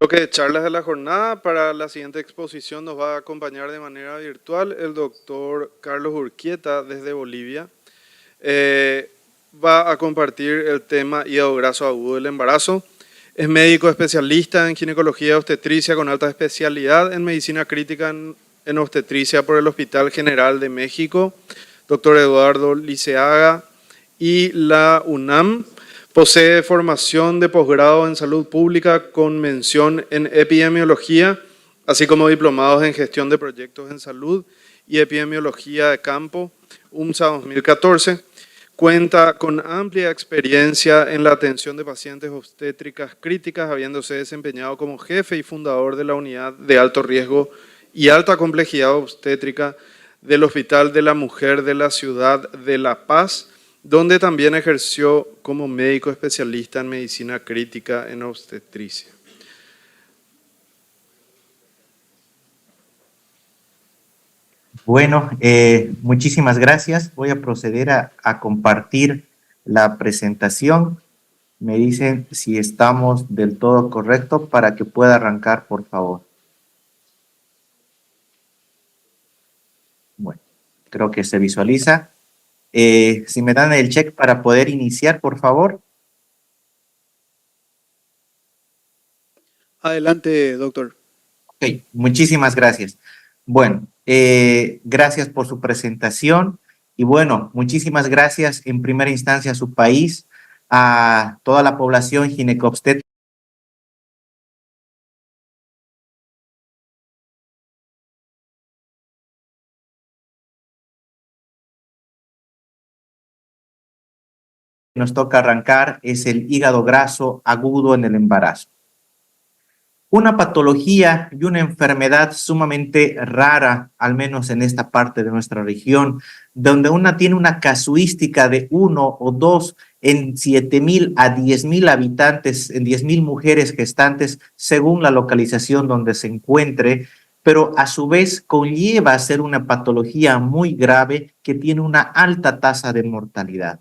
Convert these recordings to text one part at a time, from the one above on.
Lo que charlas de la jornada para la siguiente exposición nos va a acompañar de manera virtual el doctor Carlos Urquieta desde Bolivia. Eh, Va a compartir el tema hígado graso agudo del embarazo. Es médico especialista en ginecología y obstetricia con alta especialidad en medicina crítica en obstetricia por el Hospital General de México, doctor Eduardo Liceaga y la UNAM. Posee formación de posgrado en salud pública con mención en epidemiología, así como diplomados en gestión de proyectos en salud y epidemiología de campo, UMSA 2014. Cuenta con amplia experiencia en la atención de pacientes obstétricas críticas, habiéndose desempeñado como jefe y fundador de la unidad de alto riesgo y alta complejidad obstétrica del Hospital de la Mujer de la Ciudad de La Paz, donde también ejerció como médico especialista en medicina crítica en obstetricia. Bueno, muchísimas gracias. Voy a proceder a compartir la presentación. Me dicen si estamos del todo correcto para que pueda arrancar, por favor. Bueno, creo que se visualiza. Si me dan el check para poder iniciar, por favor. Adelante, doctor. Ok, muchísimas gracias. Bueno, gracias por su presentación y bueno, muchísimas gracias en primera instancia a su país, a toda la población ginecobstétrica que nos toca arrancar es el hígado graso agudo en el embarazo. Una patología y una enfermedad sumamente rara, al menos en esta parte de nuestra región, donde una tiene una casuística de 1 o 2 en 7,000 a 10,000 habitantes, en 10,000 mujeres gestantes, según la localización donde se encuentre, pero a su vez conlleva a ser una patología muy grave que tiene una alta tasa de mortalidad.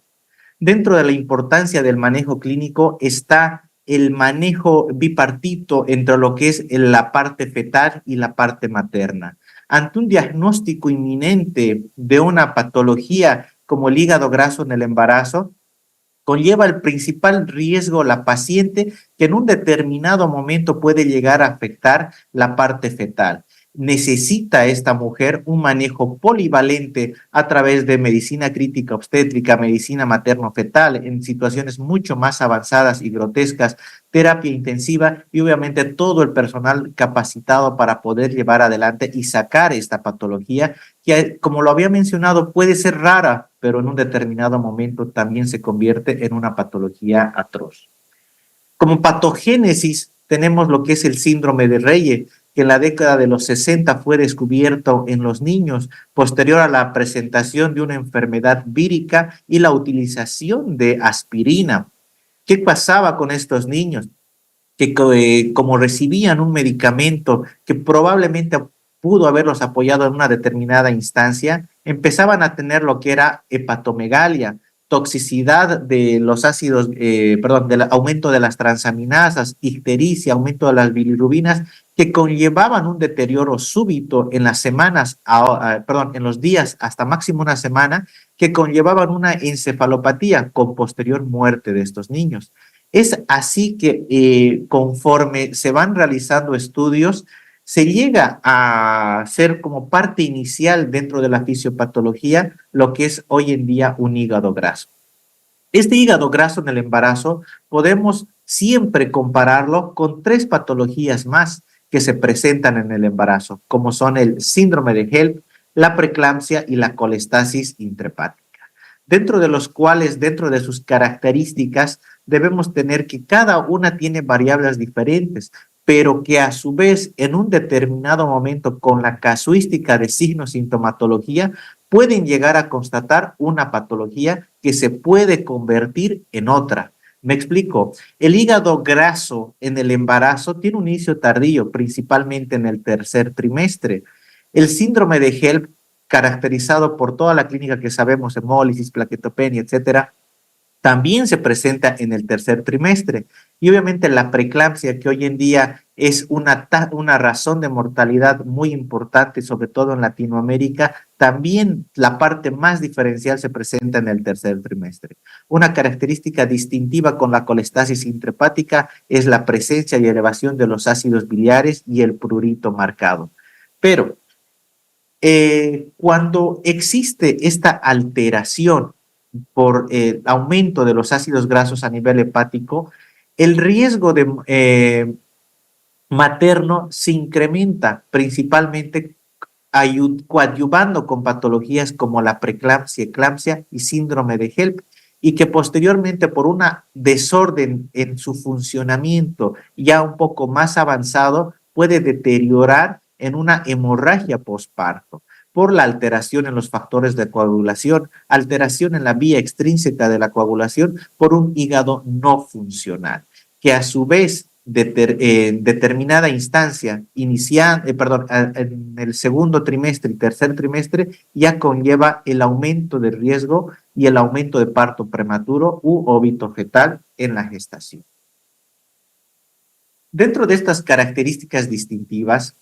Dentro de la importancia del manejo clínico está el manejo bipartito entre lo que es la parte fetal y la parte materna. Ante un diagnóstico inminente de una patología como el hígado graso en el embarazo, conlleva el principal riesgo la paciente que en un determinado momento puede llegar a afectar la parte fetal. Necesita esta mujer un manejo polivalente a través de medicina crítica obstétrica, medicina materno-fetal, en situaciones mucho más avanzadas y grotescas, terapia intensiva y obviamente todo el personal capacitado para poder llevar adelante y sacar esta patología que, como lo había mencionado, puede ser rara, pero en un determinado momento también se convierte en una patología atroz. Como patogénesis tenemos lo que es el síndrome de Reye, que en la década de los 60 fue descubierto en los niños, posterior a la presentación de una enfermedad vírica y la utilización de aspirina. ¿Qué pasaba con estos niños? Que como recibían un medicamento que probablemente pudo haberlos apoyado en una determinada instancia, empezaban a tener lo que era hepatomegalia, toxicidad de los ácidos, del aumento de las transaminasas, ictericia, aumento de las bilirrubinas, que conllevaban un deterioro súbito en las semanas, en los días hasta máximo una semana, que conllevaban una encefalopatía con posterior muerte de estos niños. Es así que conforme se van realizando estudios, se llega a ser como parte inicial dentro de la fisiopatología lo que es hoy en día un hígado graso. Este hígado graso en el embarazo podemos siempre compararlo con 3 patologías más que se presentan en el embarazo, como son el síndrome de HELP, la preeclampsia y la colestasis intrahepática, dentro de los cuales, dentro de sus características, debemos tener que cada una tiene variables diferentes, pero que a su vez en un determinado momento con la casuística de signos sintomatología pueden llegar a constatar una patología que se puede convertir en otra. Me explico, el hígado graso en el embarazo tiene un inicio tardío, principalmente en el tercer trimestre. El síndrome de HELP, caracterizado por toda la clínica que sabemos, hemólisis, plaquetopenia, etcétera, también se presenta en el tercer trimestre. Y obviamente la preeclampsia, que hoy en día es una razón de mortalidad muy importante, sobre todo en Latinoamérica. También la parte más diferencial se presenta en el tercer trimestre. Una característica distintiva con la colestasis intrahepática es la presencia y elevación de los ácidos biliares y el prurito marcado. Pero cuando existe esta alteración por aumento de los ácidos grasos a nivel hepático, el riesgo de materno se incrementa principalmente coadyuvando con patologías como la preeclampsia, eclampsia y síndrome de HELP, y que posteriormente por una desorden en su funcionamiento ya un poco más avanzado puede deteriorar en una hemorragia postparto por la alteración en los factores de coagulación, alteración en la vía extrínseca de la coagulación por un hígado no funcional, que a su vez determinada instancia, en el segundo trimestre y tercer trimestre, ya conlleva el aumento de riesgo y el aumento de parto prematuro u óbito fetal en la gestación. Dentro de estas características distintivas,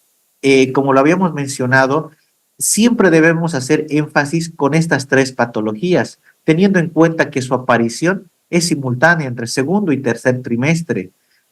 como lo habíamos mencionado, siempre debemos hacer énfasis con estas tres patologías, teniendo en cuenta que su aparición es simultánea entre segundo y tercer trimestre.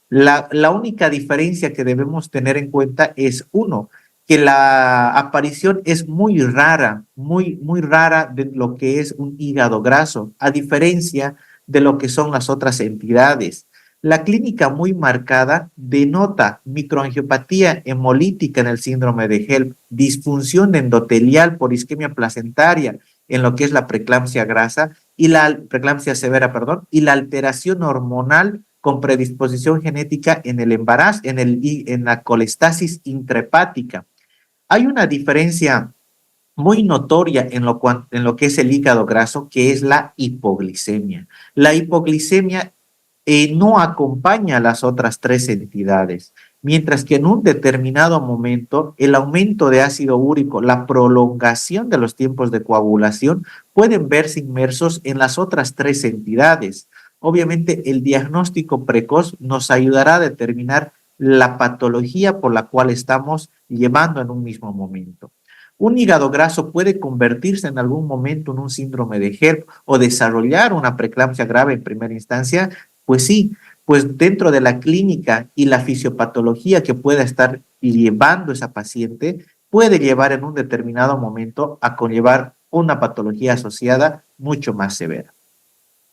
La única diferencia que debemos tener en cuenta es, uno, que la aparición es muy rara, muy rara de lo que es un hígado graso, a diferencia de lo que son las otras entidades. La clínica muy marcada denota microangiopatía hemolítica en el síndrome de HELP, disfunción endotelial por isquemia placentaria en lo que es la preeclampsia grasa y la preeclampsia severa, y la alteración hormonal con predisposición genética en el embarazo, en la colestasis intrahepática. Hay una diferencia muy notoria en lo que es el hígado graso, que es la hipoglicemia. La hipoglicemia no acompaña a las otras tres entidades, mientras que en un determinado momento el aumento de ácido úrico, la prolongación de los tiempos de coagulación pueden verse inmersos en las otras tres entidades. Obviamente el diagnóstico precoz nos ayudará a determinar la patología por la cual estamos llevando en un mismo momento. Un hígado graso puede convertirse en algún momento en un síndrome de HELP o desarrollar una preeclampsia grave en primera instancia. Pues sí, pues dentro de la clínica y la fisiopatología que pueda estar llevando esa paciente, puede llevar en un determinado momento a conllevar una patología asociada mucho más severa.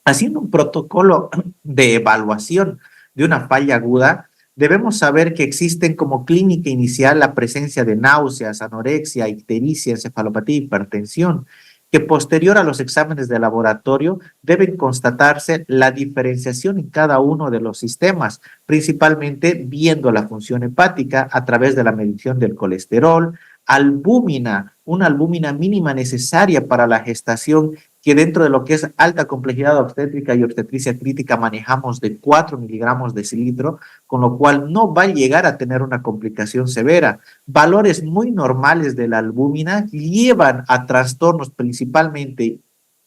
Haciendo un protocolo de evaluación de una falla aguda, debemos saber que existen como clínica inicial la presencia de náuseas, anorexia, ictericia, encefalopatía, hipertensión, que posterior a los exámenes de laboratorio deben constatarse la diferenciación en cada uno de los sistemas, principalmente viendo la función hepática a través de la medición del colesterol, albúmina, una albúmina mínima necesaria para la gestación, que dentro de lo que es alta complejidad obstétrica y obstetricia crítica manejamos de 4 miligramos decilitro, con lo cual no va a llegar a tener una complicación severa. Valores muy normales de la albúmina llevan a trastornos principalmente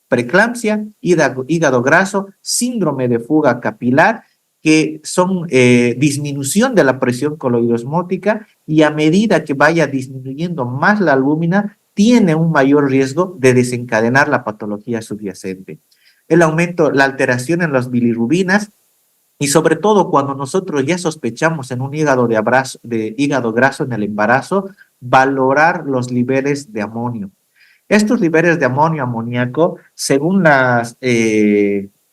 preeclampsia, hígado graso, síndrome de fuga capilar, que son disminución de la presión coloidosmótica, y a medida que vaya disminuyendo más la albúmina, tiene un mayor riesgo de desencadenar la patología subyacente. El aumento, la alteración en las bilirrubinas, y sobre todo cuando nosotros ya sospechamos en un hígado graso en el embarazo, valorar los niveles de amonio. Estos niveles de amoníaco, según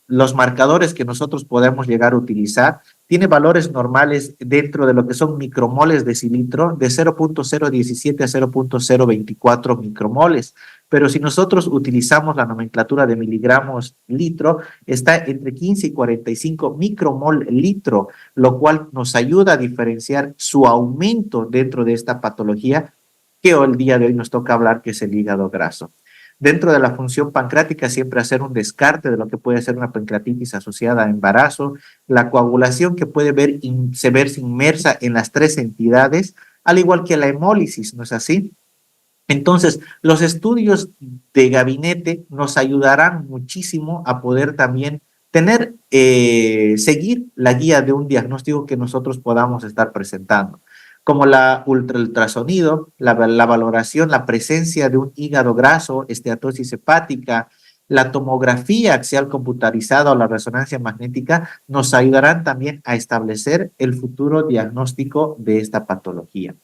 los marcadores que nosotros podemos llegar a utilizar, tiene valores normales dentro de lo que son micromoles decilitro de 0.017 a 0.024 micromoles. Pero si nosotros utilizamos la nomenclatura de miligramos litro, está entre 15 y 45 micromol litro, lo cual nos ayuda a diferenciar su aumento dentro de esta patología que el día de hoy nos toca hablar, que es el hígado graso. Dentro de la función pancreática, siempre hacer un descarte de lo que puede ser una pancreatitis asociada a embarazo, la coagulación que puede verse inmersa en las tres entidades, al igual que la hemólisis, ¿no es así? Entonces, los estudios de gabinete nos ayudarán muchísimo a poder también seguir la guía de un diagnóstico que nosotros podamos estar presentando, como el ultrasonido, la valoración, la presencia de un hígado graso, esteatosis hepática, la tomografía axial computarizada o la resonancia magnética nos ayudarán también a establecer el futuro diagnóstico de esta patología.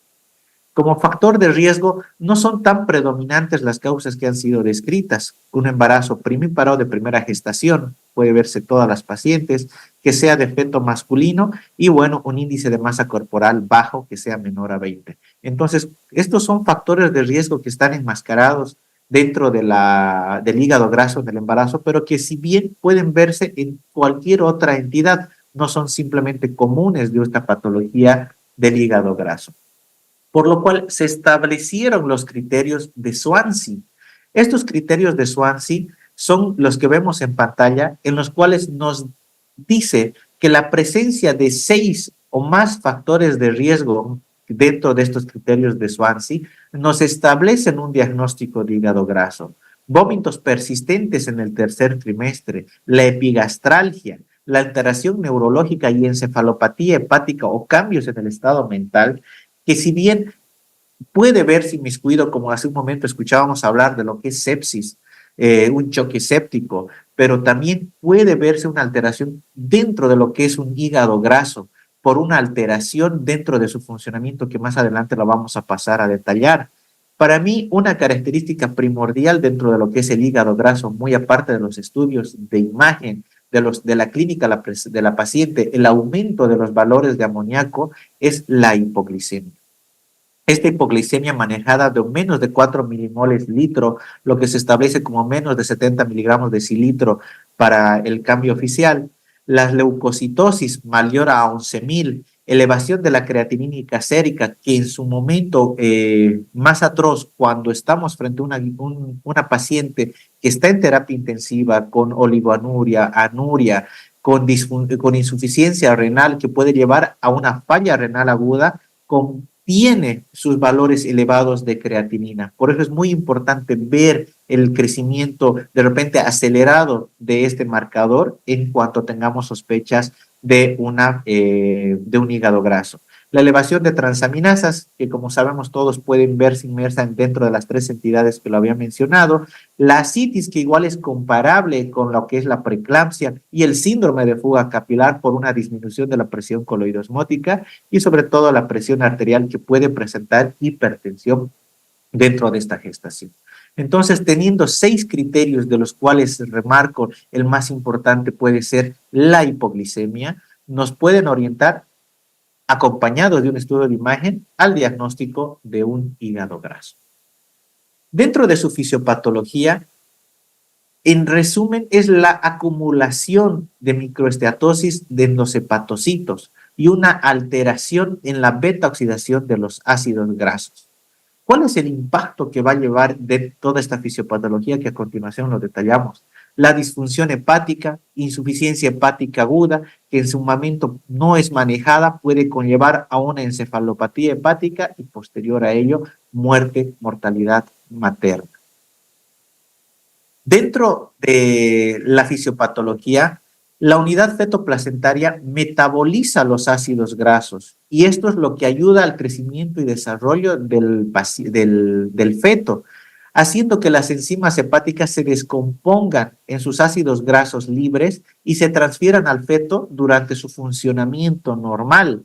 Como factor de riesgo, no son tan predominantes las causas que han sido descritas. Un embarazo primíparo de primera gestación, puede verse todas las pacientes, que sea de feto masculino y, bueno, un índice de masa corporal bajo que sea menor a 20. Entonces, estos son factores de riesgo que están enmascarados dentro del hígado graso del embarazo, pero que si bien pueden verse en cualquier otra entidad, no son simplemente comunes de esta patología del hígado graso. Por lo cual se establecieron los criterios de Swansea. Estos criterios de Swansea son los que vemos en pantalla, en los cuales nos dice que la presencia de 6 o más factores de riesgo dentro de estos criterios de Swansea nos establecen un diagnóstico de hígado graso. Vómitos persistentes en el tercer trimestre, la epigastralgia, la alteración neurológica y encefalopatía hepática o cambios en el estado mental, que si bien puede verse inmiscuido, como hace un momento escuchábamos hablar de lo que es sepsis, un choque séptico, pero también puede verse una alteración dentro de lo que es un hígado graso, por una alteración dentro de su funcionamiento que más adelante lo vamos a pasar a detallar. Para mí, una característica primordial dentro de lo que es el hígado graso, muy aparte de los estudios de imagen, de la clínica de la paciente, el aumento de los valores de amoníaco, es la hipoglicemia. Esta hipoglicemia manejada de menos de 4 milimoles litro, lo que se establece como menos de 70 miligramos de cilitro para el cambio oficial, la leucocitosis mayor a 11.000, elevación de la creatinina sérica, que en su momento más atroz, cuando estamos frente a una paciente que está en terapia intensiva con oligoanuria, anuria, con insuficiencia renal que puede llevar a una falla renal aguda, tiene sus valores elevados de creatinina. Por eso es muy importante ver el crecimiento de repente acelerado de este marcador en cuanto tengamos sospechas de un hígado graso. La elevación de transaminasas, que como sabemos todos pueden verse inmersa dentro de las 3 entidades que lo había mencionado, la ascitis, que igual es comparable con lo que es la preeclampsia y el síndrome de fuga capilar por una disminución de la presión coloidosmótica y sobre todo la presión arterial que puede presentar hipertensión dentro de esta gestación. Entonces, teniendo 6 criterios de los cuales remarco, el más importante puede ser la hipoglicemia, nos pueden orientar acompañados de un estudio de imagen al diagnóstico de un hígado graso. Dentro de su fisiopatología, en resumen, es la acumulación de microesteatosis de endohepatocitos y una alteración en la beta-oxidación de los ácidos grasos. ¿Cuál es el impacto que va a llevar de toda esta fisiopatología que a continuación lo detallamos? La disfunción hepática, insuficiencia hepática aguda, que en su momento no es manejada, puede conllevar a una encefalopatía hepática y posterior a ello, muerte, mortalidad materna. Dentro de la fisiopatología, la unidad fetoplacentaria metaboliza los ácidos grasos y esto es lo que ayuda al crecimiento y desarrollo del feto, haciendo que las enzimas hepáticas se descompongan en sus ácidos grasos libres y se transfieran al feto durante su funcionamiento normal.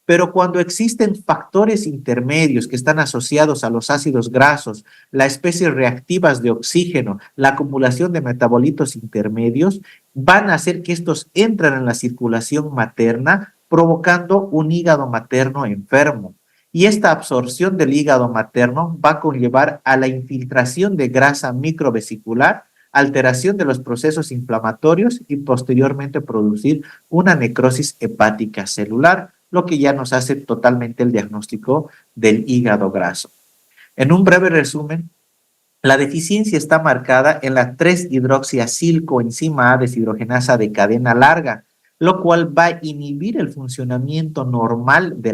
Pero cuando existen factores intermedios que están asociados a los ácidos grasos, las especies reactivas de oxígeno, la acumulación de metabolitos intermedios, van a hacer que estos entren en la circulación materna, provocando un hígado materno enfermo. Y esta absorción del hígado materno va a conllevar a la infiltración de grasa microvesicular, alteración de los procesos inflamatorios y posteriormente producir una necrosis hepática celular, lo que ya nos hace totalmente el diagnóstico del hígado graso. En un breve resumen, la deficiencia está marcada en la 3-hidroxiacilcoenzima A deshidrogenasa de cadena larga, lo cual va a inhibir el funcionamiento normal de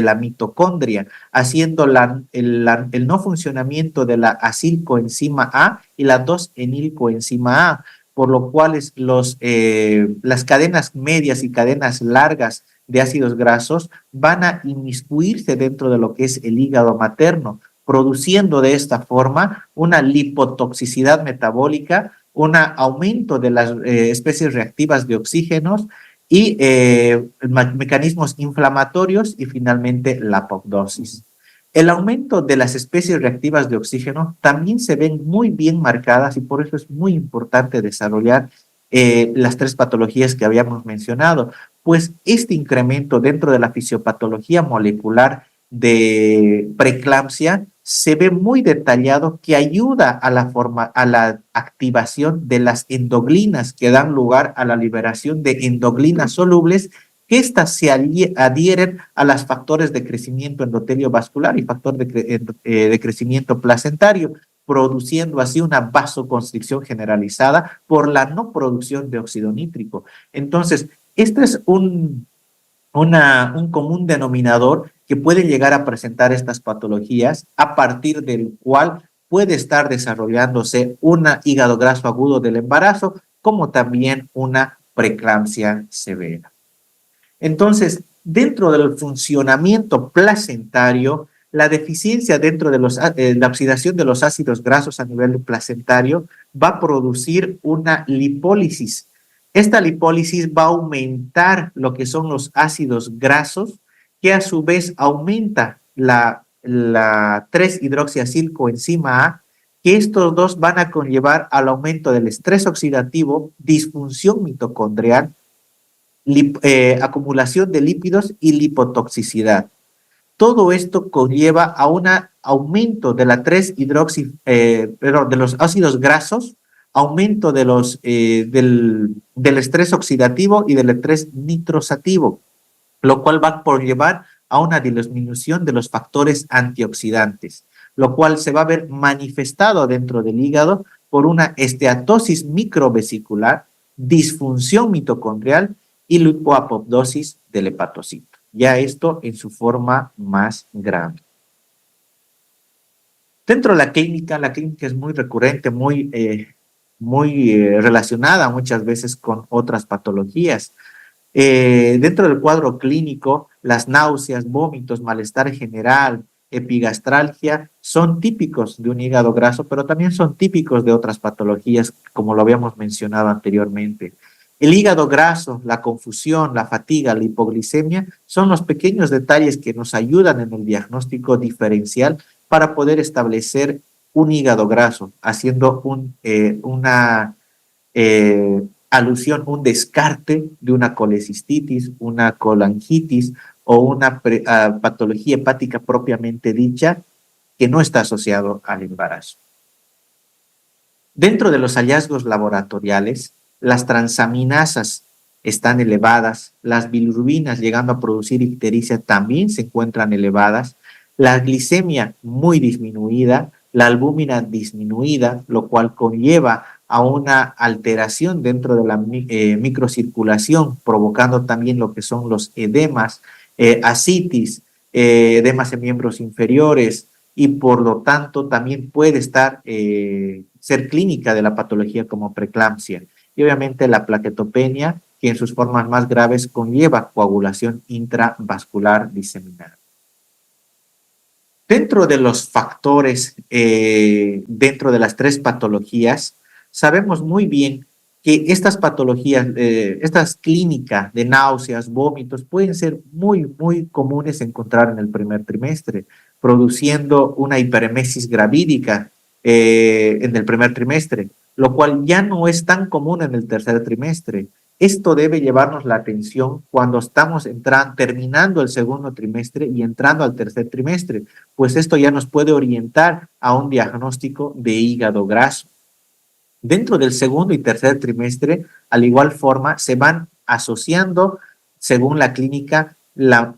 la mitocondria, haciendo el no funcionamiento de la acilcoenzima A y la 2-enilcoenzima A, por lo cual las cadenas medias y cadenas largas de ácidos grasos van a inmiscuirse dentro de lo que es el hígado materno, produciendo de esta forma una lipotoxicidad metabólica, un aumento de las especies reactivas de oxígenos y mecanismos inflamatorios y finalmente la apoptosis. El aumento de las especies reactivas de oxígeno también se ven muy bien marcadas y por eso es muy importante desarrollar las tres patologías que habíamos mencionado, pues este incremento dentro de la fisiopatología molecular de preeclampsia se ve muy detallado que ayuda a la activación de las endoglinas que dan lugar a la liberación de endoglinas solubles que éstas se adhieren a los factores de crecimiento endotelio vascular y factor de crecimiento placentario, produciendo así una vasoconstricción generalizada por la no producción de óxido nítrico. Entonces, este es un común denominador que puede llegar a presentar estas patologías, a partir del cual puede estar desarrollándose un hígado graso agudo del embarazo, como también una preeclampsia severa. Entonces, dentro del funcionamiento placentario, la deficiencia dentro de la oxidación de los ácidos grasos a nivel placentario va a producir una lipólisis. Esta lipólisis va a aumentar lo que son los ácidos grasos, que a su vez aumenta la 3-hidroxiacilcoenzima A, que estos dos van a conllevar al aumento del estrés oxidativo, disfunción mitocondrial, acumulación de lípidos y lipotoxicidad. Todo esto conlleva a un aumento de la de los ácidos grasos, aumento de del estrés oxidativo y del estrés nitrosativo, lo cual va a conllevar a una disminución de los factores antioxidantes, lo cual se va a ver manifestado dentro del hígado por una esteatosis microvesicular, disfunción mitocondrial y lipoapoptosis del hepatocito. Ya esto en su forma más grave. Dentro de la clínica es muy recurrente, muy relacionada muchas veces con otras patologías. Dentro del cuadro clínico, las náuseas, vómitos, malestar general, epigastralgia son típicos de un hígado graso, pero también son típicos de otras patologías, como lo habíamos mencionado anteriormente. El hígado graso, la confusión, la fatiga, la hipoglicemia son los pequeños detalles que nos ayudan en el diagnóstico diferencial para poder establecer un hígado graso, haciendo una alusión, un descarte de una colecistitis, una colangitis o una patología hepática propiamente dicha que no está asociado al embarazo. Dentro de los hallazgos laboratoriales, las transaminasas están elevadas, las bilirrubinas llegando a producir ictericia también se encuentran elevadas, la glicemia muy disminuida, la albúmina disminuida, lo cual conlleva a una alteración dentro de la microcirculación, provocando también lo que son los edemas, ascitis, edemas en miembros inferiores, y por lo tanto también puede ser clínica de la patología como preeclampsia. Y obviamente la plaquetopenia, que en sus formas más graves conlleva coagulación intravascular diseminada. Dentro de los factores, dentro de las tres patologías, sabemos muy bien que estas patologías, estas clínicas de náuseas, vómitos, pueden ser muy, muy comunes encontrar en el primer trimestre, produciendo una hiperemesis gravídica en el primer trimestre, lo cual ya no es tan común en el tercer trimestre. Esto debe llevarnos la atención cuando estamos terminando el segundo trimestre y entrando al tercer trimestre, pues esto ya nos puede orientar a un diagnóstico de hígado graso. Dentro del segundo y tercer trimestre, al igual forma, se van asociando, según la clínica, la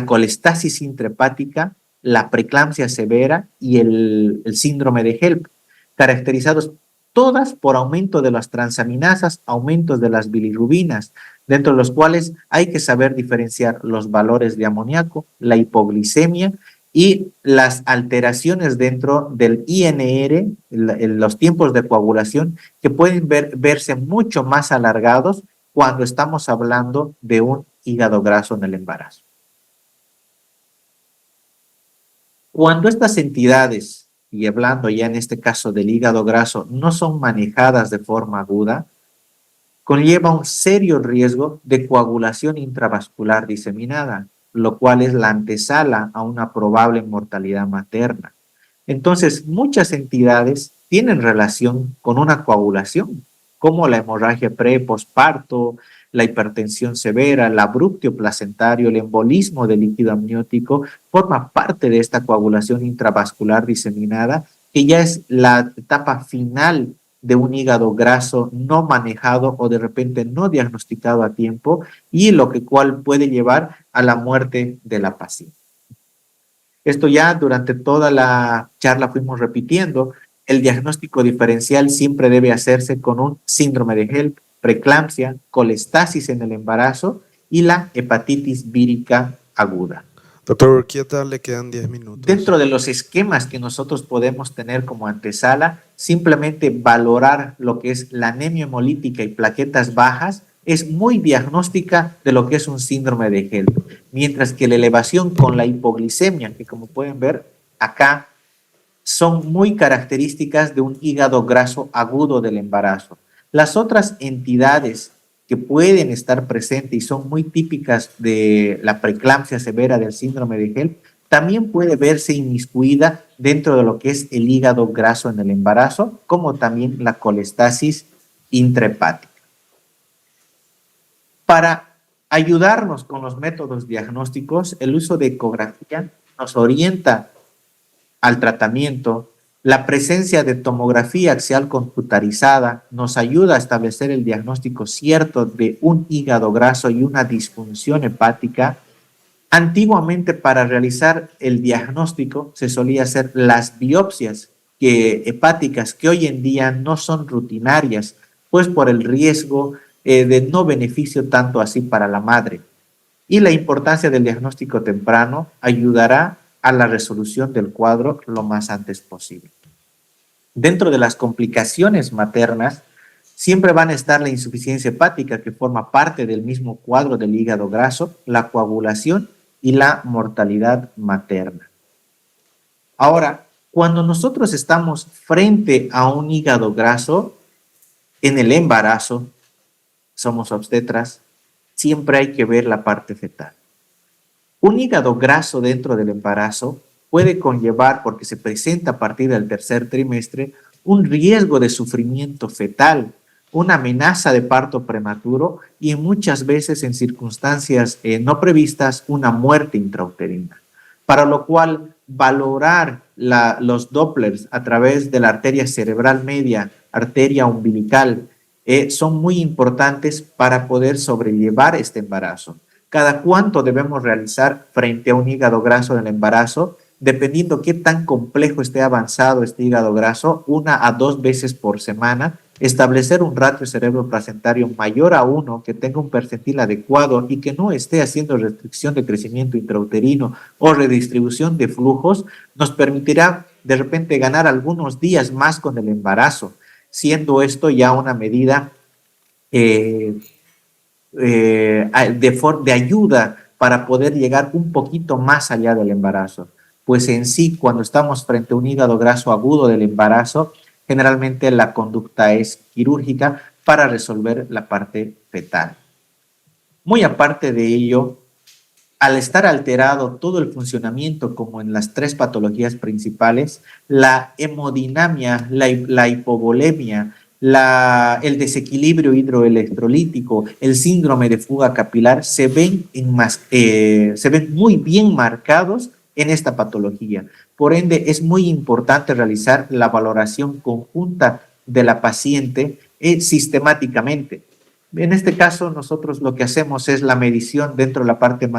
colestasis intrahepática, la preeclampsia severa y el síndrome de HELP, caracterizados todas por aumento de las transaminasas, aumentos de las bilirrubinas, dentro de los cuales hay que saber diferenciar los valores de amoníaco, la hipoglicemia y las alteraciones dentro del INR, los tiempos de coagulación, que pueden verse mucho más alargados cuando estamos hablando de un hígado graso en el embarazo. Cuando estas entidades, y hablando ya en este caso del hígado graso, no son manejadas de forma aguda, conlleva un serio riesgo de coagulación intravascular diseminada, lo cual es la antesala a una probable mortalidad materna. Entonces, muchas entidades tienen relación con una coagulación, como la hemorragia pre-posparto, la hipertensión severa, el abruptio placentario, el embolismo del líquido amniótico, forma parte de esta coagulación intravascular diseminada, que ya es la etapa final de un hígado graso no manejado o de repente no diagnosticado a tiempo, y lo cual puede llevar a la muerte de la paciente. Esto ya durante toda la charla fuimos repitiendo. El diagnóstico diferencial siempre debe hacerse con un síndrome de HELLP, preeclampsia, colestasis en el embarazo y la hepatitis vírica aguda. Doctor Urquieta, le quedan 10 minutos. Dentro de los esquemas que nosotros podemos tener como antesala, simplemente valorar lo que es la anemia hemolítica y plaquetas bajas es muy diagnóstica de lo que es un síndrome de HELLP, mientras que la elevación con la hipoglicemia, que como pueden ver acá, son muy características de un hígado graso agudo del embarazo. Las otras entidades que pueden estar presentes y son muy típicas de la preeclampsia severa del síndrome de HELLP, también puede verse inmiscuida dentro de lo que es el hígado graso en el embarazo, como también la colestasis intrahepática. Para ayudarnos con los métodos diagnósticos, el uso de ecografía nos orienta al tratamiento. La presencia de tomografía axial computarizada nos ayuda a establecer el diagnóstico cierto de un hígado graso y una disfunción hepática. Antiguamente, para realizar el diagnóstico se solía hacer las biopsias hepáticas, que hoy en día no son rutinarias, pues por el riesgo de no beneficio tanto así para la madre. Y la importancia del diagnóstico temprano ayudará a la resolución del cuadro lo más antes posible. Dentro de las complicaciones maternas, siempre van a estar la insuficiencia hepática, que forma parte del mismo cuadro del hígado graso, la coagulación y la mortalidad materna. Ahora, cuando nosotros estamos frente a un hígado graso en el embarazo, somos obstetras, siempre hay que ver la parte fetal. Un hígado graso dentro del embarazo puede conllevar, porque se presenta a partir del tercer trimestre, un riesgo de sufrimiento fetal, una amenaza de parto prematuro y muchas veces en circunstancias no previstas una muerte intrauterina. Para lo cual valorar los Dopplers a través de la arteria cerebral media, arteria umbilical, son muy importantes para poder sobrellevar este embarazo. ¿Cada cuánto debemos realizar frente a un hígado graso en el embarazo? Dependiendo qué tan complejo esté avanzado este hígado graso, 1 a 2 veces por semana, establecer un ratio cerebroplacentario mayor a 1, que tenga un percentil adecuado y que no esté haciendo restricción de crecimiento intrauterino o redistribución de flujos, nos permitirá de repente ganar algunos días más con el embarazo, siendo esto ya una medida de ayuda para poder llegar un poquito más allá del embarazo. Pues en sí, cuando estamos frente a un hígado graso agudo del embarazo, generalmente la conducta es quirúrgica para resolver la parte fetal. Muy aparte de ello, al estar alterado todo el funcionamiento, como en las 3 patologías principales, la hemodinamia, la hipovolemia, el desequilibrio hidroelectrolítico, el síndrome de fuga capilar, se ven muy bien marcados en esta patología. Por ende, es muy importante realizar la valoración conjunta de la paciente sistemáticamente. En este caso, nosotros lo que hacemos es la medición dentro de la parte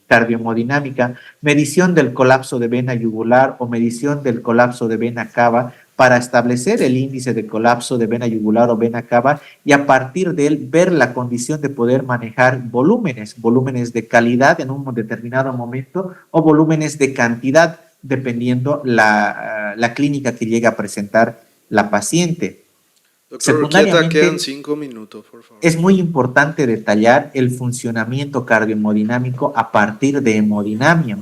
cardiohemodinámica, medición del colapso de vena yugular o medición del colapso de vena cava, para establecer el índice de colapso de vena yugular o vena cava y a partir de él ver la condición de poder manejar volúmenes de calidad en un determinado momento o volúmenes de cantidad, dependiendo la clínica que llegue a presentar la paciente. Doctor Urquieta, quedan Secundariamente, 5 minutos, por favor. es muy importante detallar el funcionamiento cardiohemodinámico a partir de hemodinamia.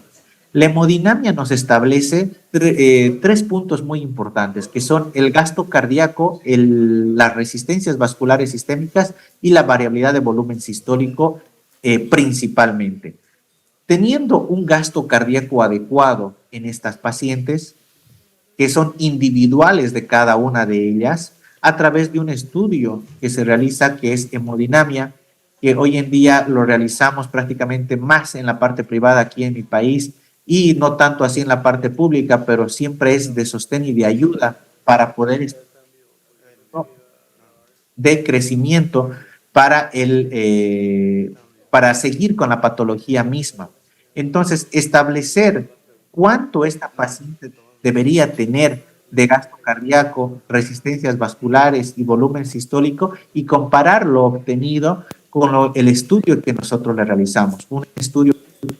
La hemodinamia nos establece tres puntos muy importantes, que son el gasto cardíaco, las resistencias vasculares sistémicas y la variabilidad de volumen sistólico principalmente. Teniendo un gasto cardíaco adecuado en estas pacientes, que son individuales de cada una de ellas, a través de un estudio que se realiza, que es hemodinamia, que hoy en día lo realizamos prácticamente más en la parte privada aquí en mi país y no tanto así en la parte pública, pero siempre es de sostén y de ayuda para poder de crecimiento para, para seguir con la patología misma. Entonces, establecer cuánto esta paciente debería tener de gasto cardíaco, resistencias vasculares y volumen sistólico y comparar lo obtenido con el estudio que nosotros le realizamos. Un estudio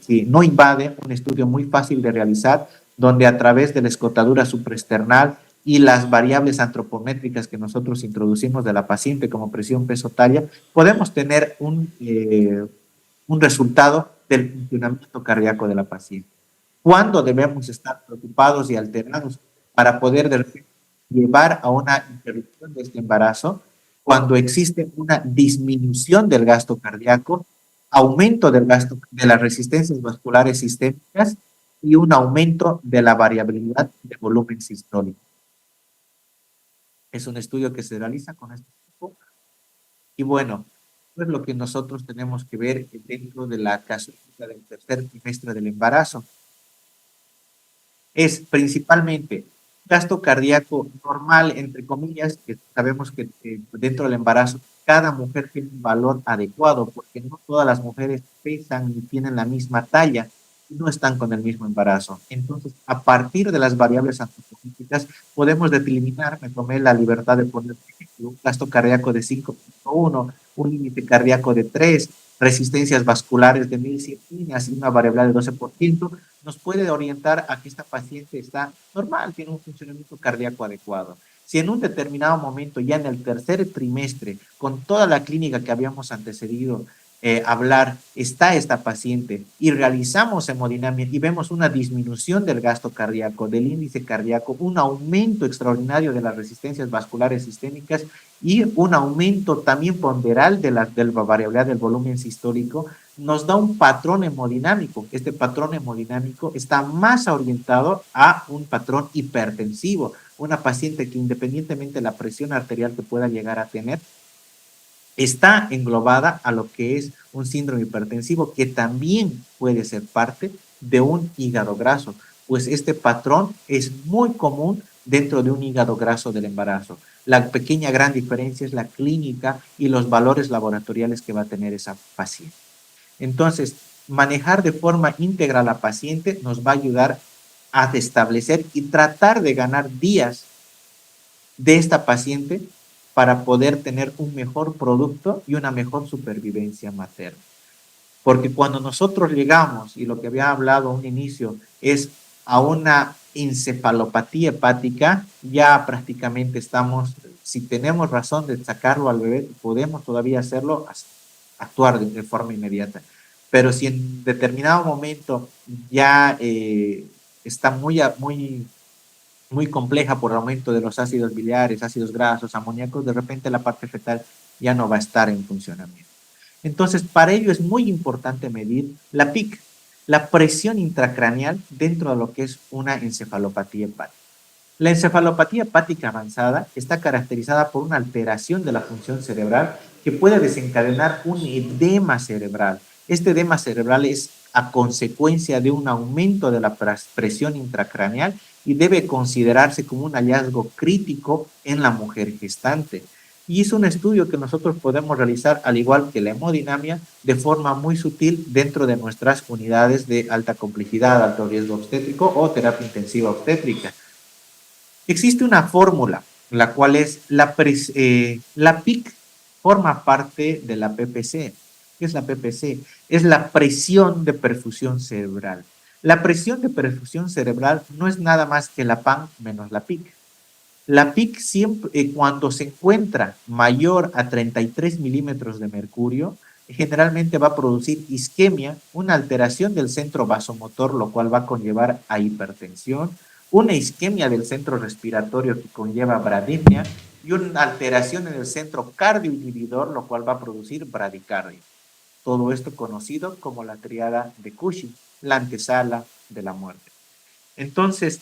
que no invade, un estudio muy fácil de realizar, donde a través de la escotadura supraesternal y las variables antropométricas que nosotros introducimos de la paciente como presión, peso, talla, podemos tener un resultado del funcionamiento cardíaco de la paciente. ¿Cuándo debemos estar preocupados y alterados para poder de repente llevar a una interrupción de este embarazo? Cuando existe una disminución del gasto cardíaco, aumento del gasto de las resistencias vasculares sistémicas y un aumento de la variabilidad de volumen sistólico. Es un estudio que se realiza con este tipo. Y bueno, eso es lo que nosotros tenemos que ver dentro de la casuística del tercer trimestre del embarazo. Es principalmente gasto cardíaco normal, entre comillas, que sabemos que dentro del embarazo cada mujer tiene un valor adecuado, porque no todas las mujeres pesan y tienen la misma talla y no están con el mismo embarazo. Entonces, a partir de las variables antropológicas, podemos determinar, me tomé la libertad de poner un gasto cardíaco de 5.1, un límite cardíaco de 3, resistencias vasculares de 1.100 líneas y una variabilidad de 12%, nos puede orientar a que esta paciente está normal, tiene un funcionamiento cardíaco adecuado. Si en un determinado momento, ya en el tercer trimestre, con toda la clínica que habíamos antecedido hablar, está esta paciente y realizamos hemodinamia y vemos una disminución del gasto cardíaco, del índice cardíaco, un aumento extraordinario de las resistencias vasculares sistémicas y un aumento también ponderal de la variabilidad del volumen sistólico, nos da un patrón hemodinámico. Este patrón hemodinámico está más orientado a un patrón hipertensivo, una paciente que independientemente de la presión arterial que pueda llegar a tener, está englobada a lo que es un síndrome hipertensivo que también puede ser parte de un hígado graso, pues este patrón es muy común dentro de un hígado graso del embarazo. La pequeña gran diferencia es la clínica y los valores laboratoriales que va a tener esa paciente. Entonces, manejar de forma íntegra a la paciente nos va a ayudar a establecer y tratar de ganar días de esta paciente para poder tener un mejor producto y una mejor supervivencia materna. Porque cuando nosotros llegamos, y lo que había hablado a un inicio, es a una encefalopatía hepática, ya prácticamente estamos, si tenemos razón de sacarlo al bebé, podemos todavía hacerlo, actuar de forma inmediata. Pero si en determinado momento ya está muy compleja por el aumento de los ácidos biliares, ácidos grasos, amoníacos, de repente la parte fetal ya no va a estar en funcionamiento. Entonces, para ello es muy importante medir la PIC, la presión intracraneal dentro de lo que es una encefalopatía hepática. La encefalopatía hepática avanzada está caracterizada por una alteración de la función cerebral que puede desencadenar un edema cerebral. Este edema cerebral es a consecuencia de un aumento de la presión intracraneal y debe considerarse como un hallazgo crítico en la mujer gestante. Y es un estudio que nosotros podemos realizar, al igual que la hemodinamia, de forma muy sutil dentro de nuestras unidades de alta complejidad, alto riesgo obstétrico o terapia intensiva obstétrica. Existe una fórmula, la cual es la PIC forma parte de la PPC. ¿Qué es la PPC? Es la presión de perfusión cerebral. La presión de perfusión cerebral no es nada más que la PAN menos la PIC. La PIC siempre, cuando se encuentra mayor a 33 milímetros de mercurio, generalmente va a producir isquemia, una alteración del centro vasomotor, lo cual va a conllevar a hipertensión, una isquemia del centro respiratorio que conlleva brademia y una alteración en el centro cardioinhibidor, lo cual va a producir bradicardia. Todo esto conocido como la triada de Cushing, la antesala de la muerte. Entonces,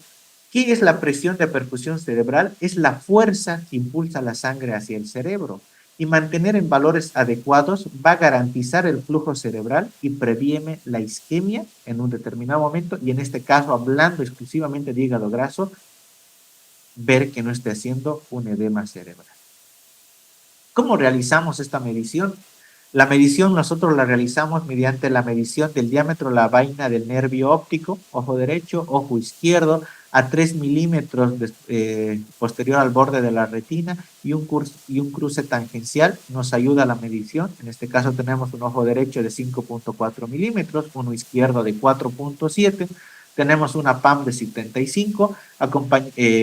¿qué es la presión de perfusión cerebral? Es la fuerza que impulsa la sangre hacia el cerebro y mantener en valores adecuados va a garantizar el flujo cerebral y previene la isquemia en un determinado momento y en este caso, hablando exclusivamente de hígado graso, ver que no esté haciendo un edema cerebral. ¿Cómo realizamos esta medición? La medición nosotros la realizamos mediante la medición del diámetro de la vaina del nervio óptico, ojo derecho, ojo izquierdo, a 3 milímetros posterior al borde de la retina y un cruce tangencial nos ayuda a la medición. En este caso tenemos un ojo derecho de 5.4 milímetros, uno izquierdo de 4.7. Tenemos una PAM de 75,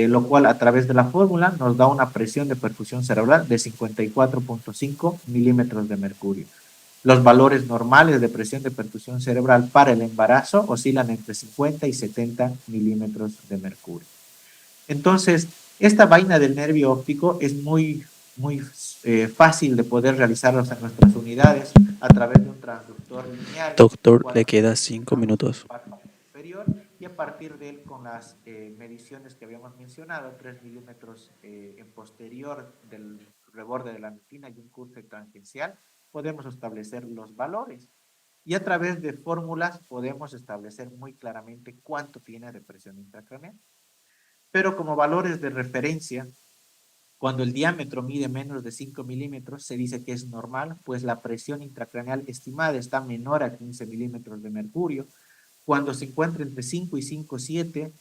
lo cual a través de la fórmula nos da una presión de perfusión cerebral de 54.5 milímetros de mercurio. Los valores normales de presión de perfusión cerebral para el embarazo oscilan entre 50 y 70 milímetros de mercurio. Entonces, esta vaina del nervio óptico es muy fácil de poder realizarlo en nuestras unidades a través de un transductor lineal. Doctor, le queda 5 minutos. Superior, y a partir de él con las mediciones que habíamos mencionado, 3 milímetros en posterior del reborde de la retina y un curso tangencial, podemos establecer los valores. Y a través de fórmulas podemos establecer muy claramente cuánto tiene de presión intracraneal. Pero como valores de referencia, cuando el diámetro mide menos de 5 milímetros, se dice que es normal, pues la presión intracraneal estimada está menor a 15 milímetros de mercurio. Cuando se encuentra entre 5 y 5,7,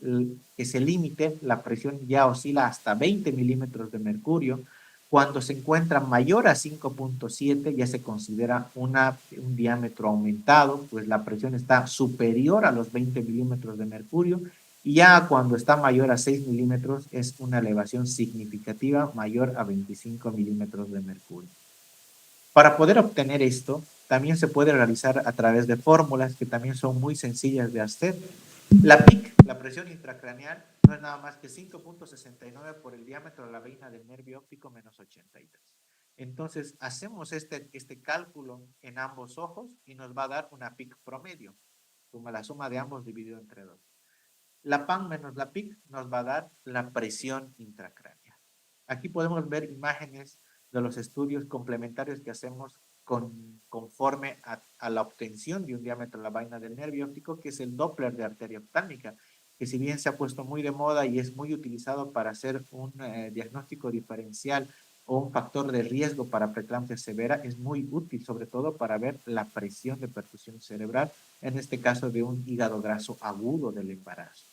que es el límite, la presión ya oscila hasta 20 milímetros de mercurio. Cuando se encuentra mayor a 5.7, ya se considera un diámetro aumentado, pues la presión está superior a los 20 milímetros de mercurio. Y ya cuando está mayor a 6 milímetros, es una elevación significativa mayor a 25 milímetros de mercurio. Para poder obtener esto, también se puede realizar a través de fórmulas que también son muy sencillas de hacer. La PIC, la presión intracraneal, no es nada más que 5.69 por el diámetro de la vaina del nervio óptico menos 83. Entonces, hacemos este cálculo en ambos ojos y nos va a dar una PIC promedio, como la suma de ambos dividido entre 2. La PAN menos la PIC nos va a dar la presión intracraneal. Aquí podemos ver imágenes de los estudios complementarios que hacemos conforme a la obtención de un diámetro de la vaina del nervio óptico, que es el Doppler de arteria oftálmica, que si bien se ha puesto muy de moda y es muy utilizado para hacer un diagnóstico diferencial o un factor de riesgo para preeclampsia severa, es muy útil sobre todo para ver la presión de perfusión cerebral, en este caso de un hígado graso agudo del embarazo,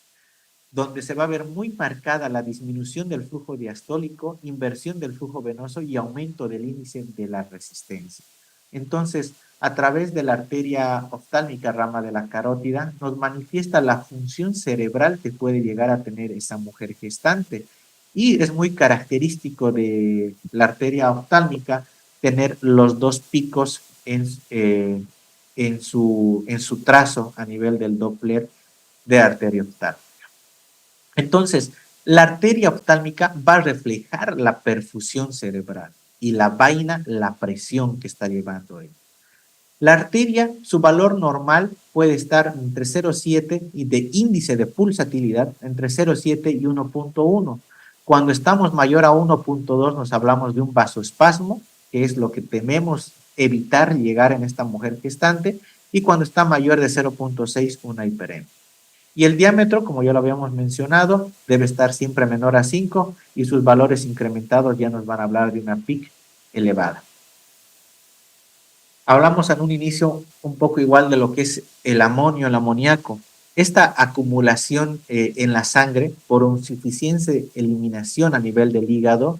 donde se va a ver muy marcada la disminución del flujo diastólico, inversión del flujo venoso y aumento del índice de la resistencia. Entonces, a través de la arteria oftálmica, rama de la carótida, nos manifiesta la función cerebral que puede llegar a tener esa mujer gestante. Y es muy característico de la arteria oftálmica tener los dos picos en su trazo a nivel del Doppler de arteria oftálmica. Entonces, la arteria oftálmica va a reflejar la perfusión cerebral y la vaina la presión que está llevando él. La arteria, su valor normal puede estar entre 0,7 y de índice de pulsatilidad entre 0,7 y 1.1. Cuando estamos mayor a 1.2 nos hablamos de un vasoespasmo, que es lo que tememos evitar llegar en esta mujer gestante, y cuando está mayor de 0.6 una hiperemia. Y el diámetro, como ya lo habíamos mencionado, debe estar siempre menor a 5 y sus valores incrementados ya nos van a hablar de una PIC elevada. Hablamos en un inicio un poco igual de lo que es el amonio, el amoníaco. Esta acumulación en la sangre por insuficiente eliminación a nivel del hígado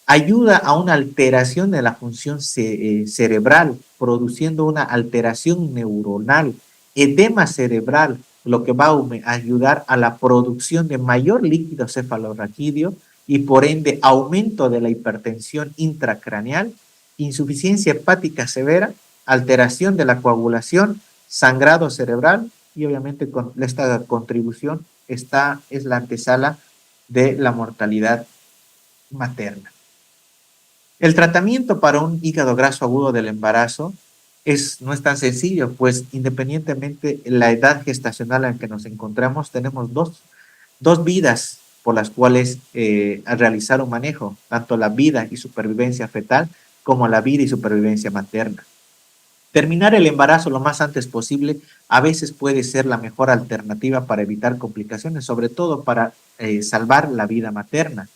ayuda a una alteración de la función cerebral, produciendo una alteración neuronal, edema cerebral, lo que va a ayudar a la producción de mayor líquido cefalorraquídeo y por ende aumento de la hipertensión intracraneal, insuficiencia hepática severa, alteración de la coagulación, sangrado cerebral y obviamente con esta contribución es la antesala de la mortalidad materna. El tratamiento para un hígado graso agudo del embarazo no es tan sencillo, pues independientemente de la edad gestacional en que nos encontramos, tenemos dos vidas por las cuales realizar un manejo, tanto la vida y supervivencia fetal como la vida y supervivencia materna. Terminar el embarazo lo más antes posible a veces puede ser la mejor alternativa para evitar complicaciones, sobre todo para salvar la vida materna.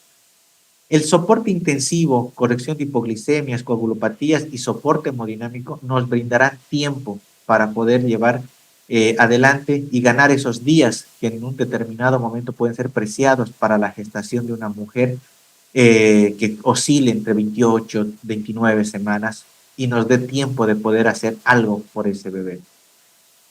El soporte intensivo, corrección de hipoglicemias, coagulopatías y soporte hemodinámico nos brindarán tiempo para poder llevar adelante y ganar esos días que en un determinado momento pueden ser preciados para la gestación de una mujer que oscile entre 28 y 29 semanas y nos dé tiempo de poder hacer algo por ese bebé.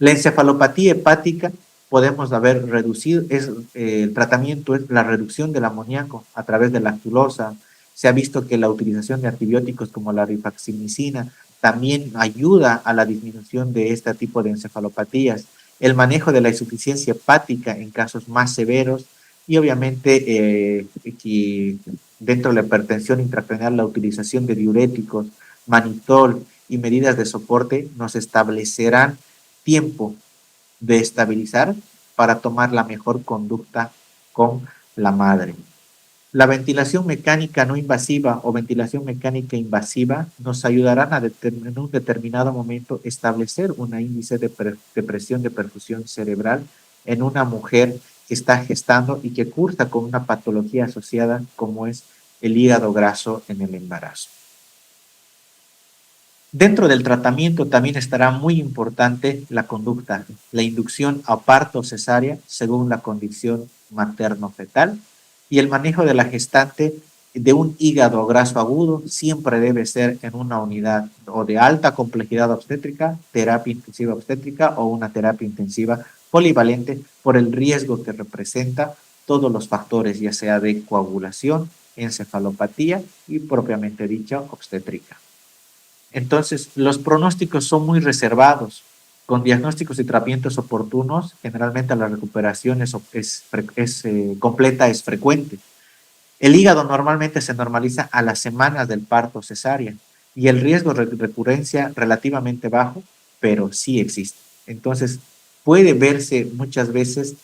La encefalopatía hepática podemos haber reducido, el tratamiento es la reducción del amoníaco a través de la lactulosa. Se ha visto que la utilización de antibióticos como la rifaximicina también ayuda a la disminución de este tipo de encefalopatías. El manejo de la insuficiencia hepática en casos más severos y obviamente que dentro de la hipertensión intracraneal la utilización de diuréticos, manitol y medidas de soporte nos establecerán tiempo de estabilizar para tomar la mejor conducta con la madre. La ventilación mecánica no invasiva o ventilación mecánica invasiva nos ayudarán a en un determinado momento establecer un índice de presión de perfusión cerebral en una mujer que está gestando y que cursa con una patología asociada como es el hígado graso en el embarazo. Dentro del tratamiento también estará muy importante la conducta, la inducción a parto cesárea según la condición materno-fetal y el manejo de la gestante de un hígado graso agudo siempre debe ser en una unidad o de alta complejidad obstétrica, terapia intensiva obstétrica o una terapia intensiva polivalente por el riesgo que representa todos los factores, ya sea de coagulación, encefalopatía y propiamente dicha obstétrica. Entonces, los pronósticos son muy reservados. Con diagnósticos y tratamientos oportunos, generalmente la recuperación completa, es frecuente. El hígado normalmente se normaliza a las semanas del parto cesárea y el riesgo de recurrencia relativamente bajo, pero sí existe. Entonces, puede verse muchas veces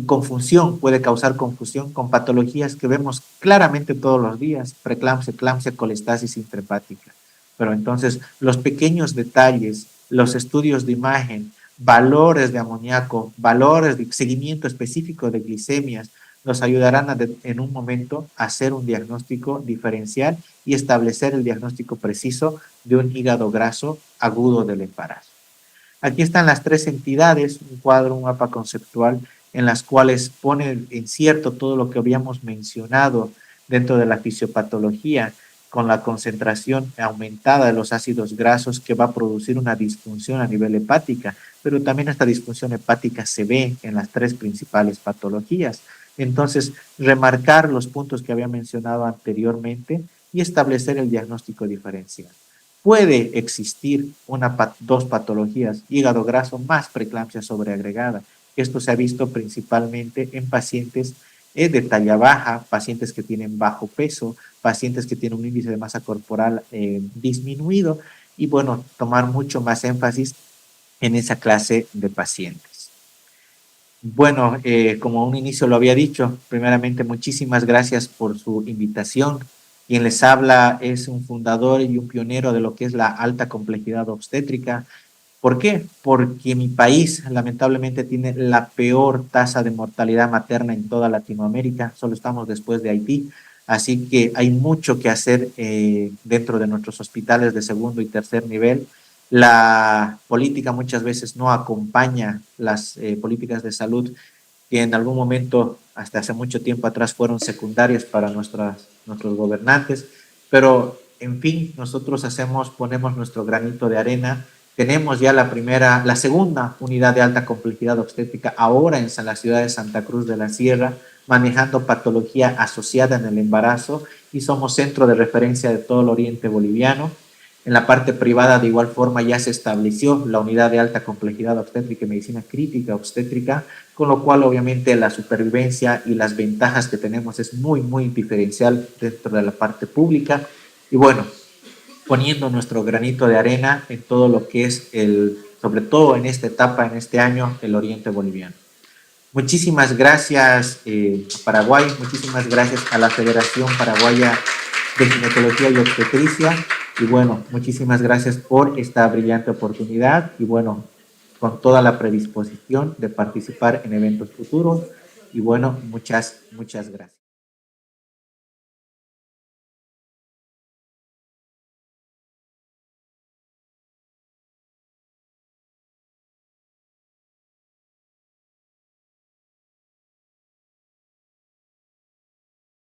confusión, puede causar confusión con patologías que vemos claramente todos los días, preeclampsia, eclampsia, colestasis intrahepática. Pero entonces los pequeños detalles, los estudios de imagen, valores de amoníaco, valores de seguimiento específico de glicemias, nos ayudarán en un momento a hacer un diagnóstico diferencial y establecer el diagnóstico preciso de un hígado graso agudo del embarazo. Aquí están las tres entidades, un cuadro, un mapa conceptual, en las cuales pone en cierto todo lo que habíamos mencionado dentro de la fisiopatología, con la concentración aumentada de los ácidos grasos que va a producir una disfunción a nivel hepática, pero también esta disfunción hepática se ve en las tres principales patologías. Entonces, remarcar los puntos que había mencionado anteriormente y establecer el diagnóstico diferencial. Puede existir dos patologías, hígado graso más preeclampsia sobreagregada. Esto se ha visto principalmente en pacientes de talla baja, pacientes que tienen bajo peso, pacientes que tienen un índice de masa corporal disminuido y bueno, tomar mucho más énfasis en esa clase de pacientes. Bueno, como un inicio lo había dicho, primeramente muchísimas gracias por su invitación. Quien les habla es un fundador y un pionero de lo que es la alta complejidad obstétrica. ¿Por qué? Porque mi país lamentablemente tiene la peor tasa de mortalidad materna en toda Latinoamérica, solo estamos después de Haití, así que hay mucho que hacer dentro de nuestros hospitales de segundo y tercer nivel La política muchas veces no acompaña las políticas de salud que en algún momento, hasta hace mucho tiempo atrás, fueron secundarias para nuestros gobernantes, pero en fin, nosotros ponemos nuestro granito de arena. Tenemos ya la segunda unidad de alta complejidad obstétrica ahora en la ciudad de Santa Cruz de la Sierra, manejando patología asociada en el embarazo, y somos centro de referencia de todo el oriente boliviano. En la parte privada, de igual forma, ya se estableció la unidad de alta complejidad obstétrica y medicina crítica obstétrica, con lo cual obviamente la supervivencia y las ventajas que tenemos es muy, muy diferencial dentro de la parte pública. Y bueno, poniendo nuestro granito de arena en todo lo que es sobre todo en esta etapa, en este año, el oriente boliviano. Muchísimas gracias a Paraguay, muchísimas gracias a la Federación Paraguaya de Ginecología y Obstetricia, y bueno, muchísimas gracias por esta brillante oportunidad, y bueno, con toda la predisposición de participar en eventos futuros, y bueno, muchas gracias.